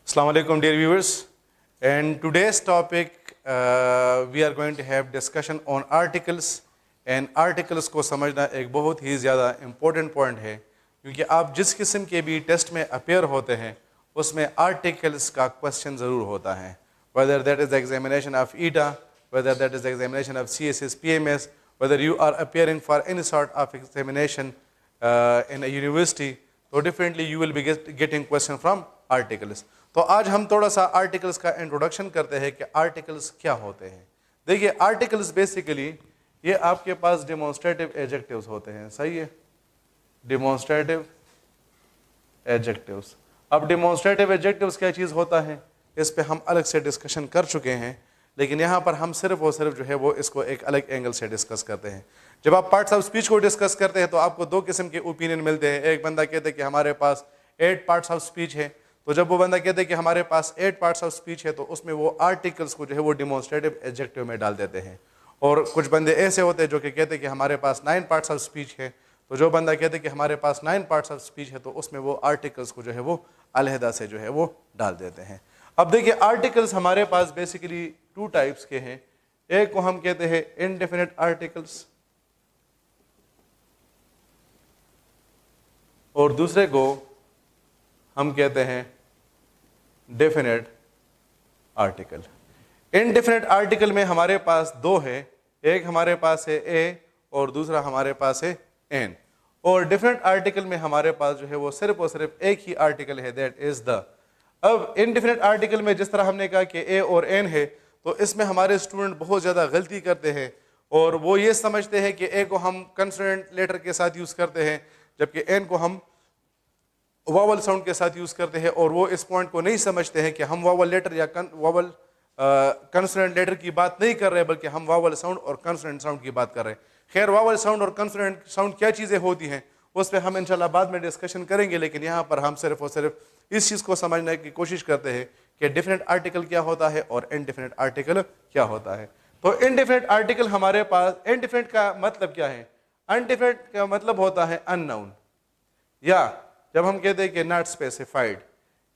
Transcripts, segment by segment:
Assalamu alaikum dear viewers, and today's topic we are going to have discussion on articles and articles को समझना एक बहुत ही ज़्यादा important point है क्योंकि आप जिस किस्म के भी टेस्ट में अपेयर होते हैं उसमें articles का question ज़रूर होता है, whether that is the examination of ETA, whether that is the examination of CSS, PMS, whether you are appearing for any sort of examination in a university, तो differently you will be getting question from articles. तो आज हम थोड़ा सा articles का introduction करते हैं कि आर्टिकल्स क्या होते हैं. देखिए आर्टिकल्स बेसिकली ये आपके पास डेमोन्स्ट्रेटिव एडजेक्टिव्स होते हैं, सही है, डेमोन्स्ट्रेटिव एडजेक्टिव्स. अब डेमोन्स्ट्रेटिव एडजेक्टिव्स क्या चीज़ होता है इस पे हम अलग से डिस्कशन कर चुके हैं, लेकिन यहाँ पर हम सिर्फ और सिर्फ जो है वो इसको एक अलग एंगल से डिस्कस करते हैं. जब आप पार्ट्स ऑफ स्पीच को डिस्कस करते हैं तो आपको दो किस्म के ओपिनियन मिलते हैं. एक बंदा कहते हैं कि हमारे पास 8 पार्ट्स ऑफ स्पीच है, तो जब वो बंदा कहते हैं कि हमारे पास 8 पार्ट्स ऑफ स्पीच है तो उसमें वो आर्टिकल्स को जो है वो डेमोन्स्ट्रेटिव एडजेक्टिव में डाल देते हैं. और कुछ बंदे ऐसे होते हैं जो कि कहते हैं कि हमारे पास 9 पार्ट्स ऑफ स्पीच है, तो जो बंदा कहते हैं कि हमारे पास 9 पार्ट्स ऑफ स्पीच है तो उसमें वो आर्टिकल्स को जो है वो अलहदा से जो है वो डाल देते हैं. अब देखिए आर्टिकल्स हमारे पास बेसिकली 2 टाइप्स के हैं. एक को हम कहते हैं इनडेफिनिट आर्टिकल्स और दूसरे को हम कहते हैं डेफिनेट आर्टिकल. इनडेफिनेट आर्टिकल में हमारे पास 2 है, एक हमारे पास है ए और दूसरा हमारे पास है एन. और डेफिनेट आर्टिकल में हमारे पास जो है वो सिर्फ और सिर्फ एक ही आर्टिकल है, दैट इज द. अब इनडेफिनेट आर्टिकल में जिस तरह हमने कहा कि ए और एन है तो इसमें हमारे स्टूडेंट बहुत ज़्यादा गलती करते हैं और वो ये समझते हैं कि ए को हम कंसोनेंट लेटर के साथ यूज़ करते हैं जबकि एन को हम वावल साउंड के साथ यूज़ करते हैं. और वो इस पॉइंट को नहीं समझते हैं कि हम वावल लेटर या वावल कंसोनेंट लेटर की बात नहीं कर रहे बल्कि हम वावल साउंड और कंसोनेंट साउंड की बात कर रहे हैं. खैर वावल साउंड और कंसोनेंट साउंड क्या चीज़ें होती हैं उस पर हम इंशाल्लाह बाद में डिस्कशन करेंगे, लेकिन यहाँ पर हम सिर्फ और सिर्फ इस चीज़ को समझने की कोशिश करते हैं कि डेफिनेट आर्टिकल क्या होता है और इनडेफिनेट आर्टिकल क्या होता है. तो इनडेफिनेट आर्टिकल हमारे पास, इनडेफिनेट का मतलब क्या है? अनडेफिनेट का मतलब होता है अननाउन, या जब हम कहते हैं कि नॉट स्पेसिफाइड,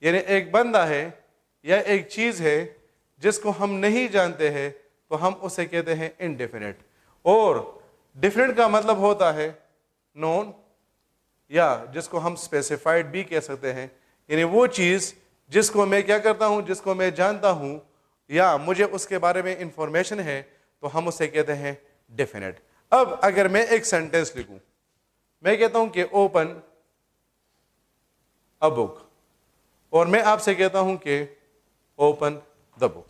यानी एक बंदा है या एक चीज़ है जिसको हम नहीं जानते हैं तो हम उसे कहते हैं इनडेफिनेट. और डेफिनेट का मतलब होता है नोन, या जिसको हम स्पेसिफाइड भी कह सकते हैं, यानी वो चीज़ जिसको मैं क्या करता हूँ, जिसको मैं जानता हूँ या मुझे उसके बारे में इंफॉर्मेशन है तो हम उसे कहते हैं डेफिनेट. अब अगर मैं एक सेंटेंस लिखूँ, मैं कहता हूँ कि ओपन अ बुक और मैं आपसे कहता हूं कि open the book.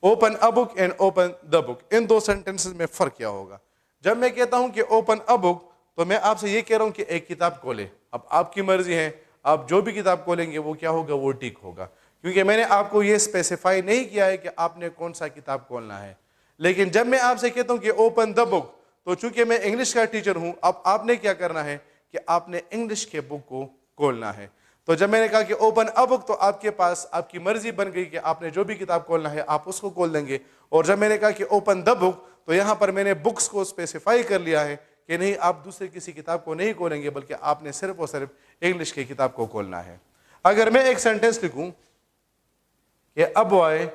Open a book and open the book, in 2 sentences में फर्क क्या होगा? जब मैं कहता हूं कि ओपन अ बुक तो मैं आपसे ये कह रहा हूं कि एक किताब खोले. अब आपकी मर्जी है, आप जो भी किताब खोलेंगे वो क्या होगा, वो ठीक होगा, क्योंकि मैंने आपको ये स्पेसिफाई नहीं किया है कि आपने कौन सा किताब खोलना है. लेकिन जब मैं आपसे कहता हूं कि ओपन द बुक तो चूंकि मैं इंग्लिश का टीचर हूं, अब आपने क्या करना है कि आपने इंग्लिश के बुक को खोलना है. तो जब मैंने कहा कि ओपन अ बुक तो आपके पास आपकी मर्जी बन गई कि आपने जो भी किताब खोलना है आप उसको खोल देंगे. और जब मैंने कहा कि ओपन द बुक तो यहाँ पर मैंने बुक्स को स्पेसिफाई कर लिया है कि नहीं, आप दूसरे किसी किताब को नहीं खोलेंगे बल्कि आपने सिर्फ और सिर्फ इंग्लिश की किताब को खोलना है. अगर मैं एक सेंटेंस लिखूं कि अ बॉय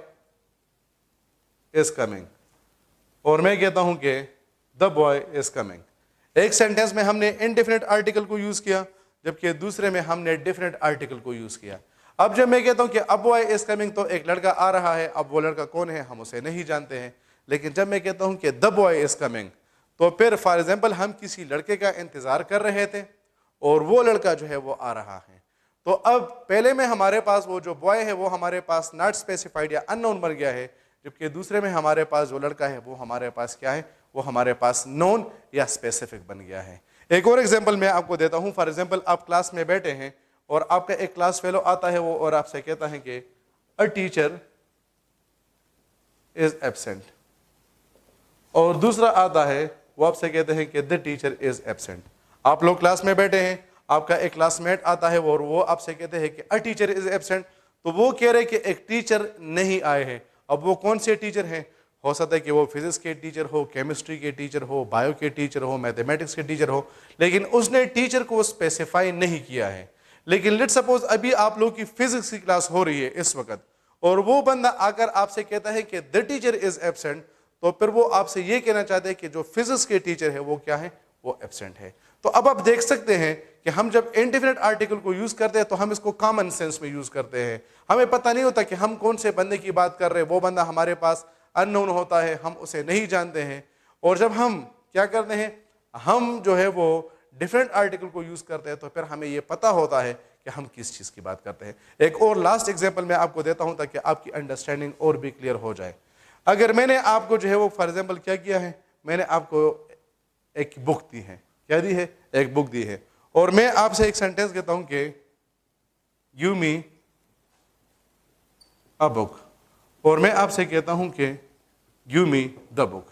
इज कमिंग और मैं कहता हूं कि द बॉय इज कमिंग, एक सेंटेंस में हमने इनडेफिनेट आर्टिकल को यूज किया जबकि दूसरे में हमने डेफिनेट आर्टिकल को यूज किया. अब जब मैं कहता हूं कि अ बॉय इज कमिंग तो एक लड़का आ रहा है, अब वो लड़का कौन है हम उसे नहीं जानते हैं. लेकिन जब मैं कहता हूं कि द बॉय इज कमिंग तो फिर फॉर एग्जांपल हम किसी लड़के का इंतजार कर रहे थे और वो लड़का जो है वो आ रहा है. तो अब पहले में हमारे पास वो जो बॉय है वो हमारे पास नॉट स्पेसिफाइड या अननोन बन गया है, जबकि दूसरे में हमारे पास जो लड़का है वो हमारे पास क्या है, वो हमारे पास नोन या स्पेसिफिक बन गया है. एक और एग्जांपल मैं आपको देता हूं. फॉर एग्जांपल आप क्लास में बैठे हैं और आपका एक क्लास फेलो आता है वो और आपसे कहता है कि अ टीचर इज एब्सेंट, और दूसरा आता है वो आपसे कहते हैं कि द टीचर इज एब्सेंट. आप लोग क्लास में बैठे हैं, आपका एक क्लासमेट आता है और वो आपसे कहते हैं कि अ टीचर इज एब्सेंट, तो वो कह रहे हैं कि एक टीचर नहीं आए हैं. अब वो कौन से टीचर हैं? हो सकता है कि वो फिजिक्स के टीचर हो, केमिस्ट्री के टीचर हो, बायो के टीचर हो, मैथमेटिक्स के टीचर हो, लेकिन उसने टीचर को स्पेसिफाई नहीं किया है. لیکن لیٹ سپوز ابھی آپ لوگ کی فزکس کی کلاس ہو رہی ہے اس وقت, اور وہ بندہ آ کر آپ سے کہتا ہے کہ دا ٹیچر از ایبسینٹ, تو پھر وہ آپ سے یہ کہنا چاہتے ہیں کہ جو فزکس کے ٹیچر ہے وہ کیا ہے, وہ ایبسینٹ ہے. تو اب آپ دیکھ سکتے ہیں کہ ہم جب انڈیفینٹ آرٹیکل کو یوز کرتے ہیں تو ہم اس کو کامن سینس میں یوز کرتے ہیں. ہمیں پتہ نہیں ہوتا کہ ہم کون سے بندے کی بات کر رہے ہیں, وہ بندہ ہمارے پاس ان نون ہوتا ہے, ہم اسے نہیں جانتے ہیں. اور جب ہم کیا کرتے ہیں, ہم جو ہے وہ ڈفرینٹ آرٹیکل کو یوز کرتے ہیں, تو پھر ہمیں یہ پتہ ہوتا ہے کہ ہم کس چیز کی بات کرتے ہیں. ایک اور لاسٹ ایگزامپل میں آپ کو دیتا ہوں تاکہ آپ کی انڈرسٹینڈنگ اور بھی کلیئر ہو جائے. اگر میں نے آپ کو جو ہے وہ فار ایگزامپل کیا کیا ہے, میں نے آپ کو ایک بک دی ہے, کیا دی ہے, ایک بک دی ہے, اور میں آپ سے ایک سینٹینس کہتا ہوں کہ گیو می اے بک, اور میں آپ سے کہتا ہوں کہ گیو می دا بک.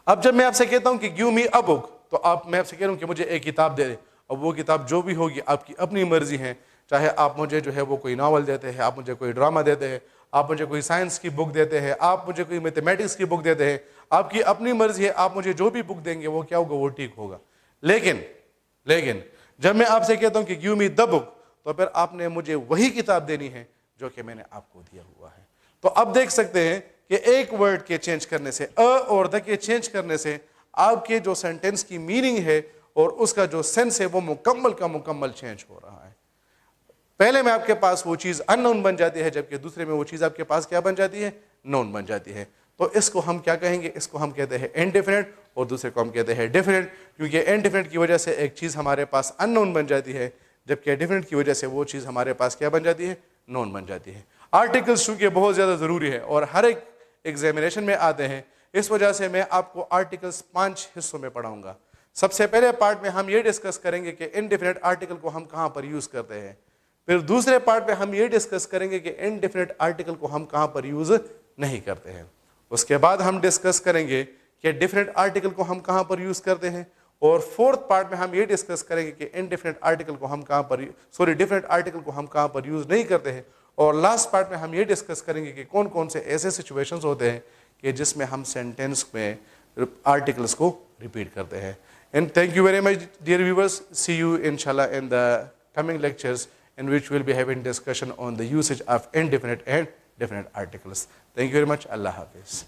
اب جب میں آپ سے کہتا ہوں کہ گیو می اے بک, تو میں آپ سے کہہ رہا ہوں کہ مجھے ایک کتاب دے دے. اب وہ کتاب جو بھی ہوگی آپ کی اپنی مرضی ہے, چاہے آپ مجھے جو ہے وہ کوئی ناول دیتے ہیں, آپ مجھے کوئی ڈرامہ دیتے ہیں, آپ مجھے کوئی سائنس کی بک دیتے ہیں, آپ مجھے کوئی میتھمیٹکس کی بک دیتے ہیں, آپ کی اپنی مرضی ہے, آپ مجھے جو بھی بک دیں گے وہ کیا ہوگا, وہ ٹھیک ہوگا. لیکن جب میں آپ سے کہتا ہوں کہ گیو می دا بک, تو پھر آپ نے مجھے وہی کتاب دینی ہے جو کہ میں نے آپ کو دیا ہوا ہے. تو اب دیکھ سکتے ہیں کہ ایک ورڈ کے چینج کرنے سے, اور دا کے چینج کرنے سے آپ کے جو سینٹینس کی میننگ ہے اور اس کا جو سینس ہے وہ مکمل کا مکمل چینج ہو رہا ہے. پہلے میں آپ کے پاس وہ چیز ان نون بن جاتی ہے, جبکہ دوسرے میں وہ چیز آپ کے پاس کیا بن جاتی ہے, نون بن جاتی ہے. تو اس کو ہم کیا کہیں گے, اس کو ہم کہتے ہیں انڈیفینٹ, اور دوسرے کو ہم کہتے ہیں ڈیفینٹ, کیونکہ انڈیفینٹ کی وجہ سے ایک چیز ہمارے پاس ان نون بن جاتی ہے, جبکہ ڈیفینٹ کی وجہ سے وہ چیز ہمارے پاس کیا بن جاتی ہے, نون بن جاتی ہے. آرٹیکلس چونکہ بہت زیادہ ضروری ہے اور ہر ایک ایگزامینیشن میں آتے ہیں, اس وجہ سے میں آپ کو آرٹیکلس 5 حصوں میں پڑھاؤں گا. سب سے پہلے پارٹ میں ہم یہ ڈسکس کریں گے کہ انڈیفینٹ آرٹیکل کو ہم کہاں پر یوز کرتے ہیں. پھر دوسرے پارٹ میں ہم یہ ڈسکس کریں گے کہ انڈیفینٹ آرٹیکل کو ہم کہاں پر یوز نہیں کرتے ہیں. اس کے بعد ہم ڈسکس کریں گے کہ ڈیفینٹ آرٹیکل کو ہم کہاں پر یوز کرتے ہیں. اور فورتھ پارٹ میں ہم یہ ڈسکس کریں گے کہ انڈیفینٹ آرٹیکل کو ہم کہاں پر ڈیفینٹ آرٹیکل کو ہم کہاں پر یوز نہیں کرتے ہیں. اور لاسٹ پارٹ میں ہم یہ ڈسکس کریں گے کہ کون کون سے ایسے سچویشنز ہوتے ہیں کہ جس میں ہم سینٹینس میں آرٹیکلس کو ریپیٹ کرتے ہیں. And thank you very much, dear viewers. See you inshallah in the coming lectures in which we'll be having discussion on the usage of indefinite and definite articles. Thank you very much. Allah Hafiz.